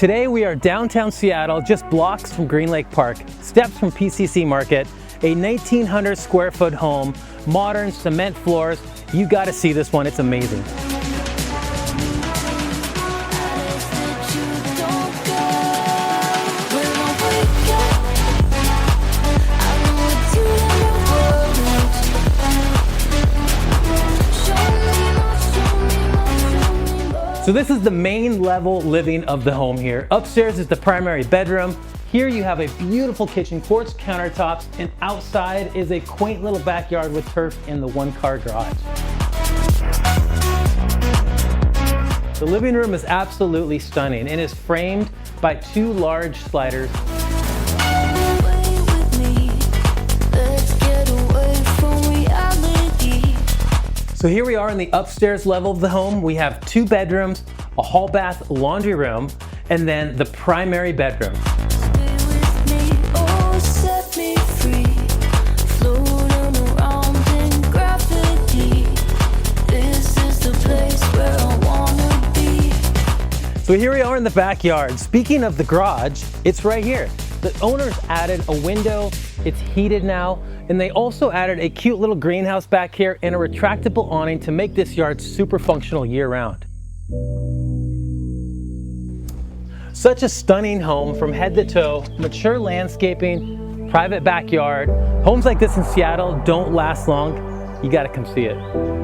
Today we are downtown Seattle, just blocks from GreenLake Park, steps from PCC Market, a 1,900 square foot home, modern cement floors. You gotta see this one, it's amazing. So this is the main level living of the home here. Upstairs is the primary bedroom. Here you have a beautiful kitchen, quartz countertops, and outside is a quaint little backyard with turf and the one-car garage. The living room is absolutely stunning and is framed by two large sliders. So here we are in the upstairs level of the home. We have two bedrooms, a hall bath laundry room, and then the primary bedroom. So here we are in the backyard. Speaking of the garage, it's right here. The owners added a window, it's heated now, and they also added a cute little greenhouse back here and a retractable awning to make this yard super functional year-round. Such a stunning home from head to toe, mature landscaping, private backyard. Homes like this in Seattle don't last long. You gotta come see it.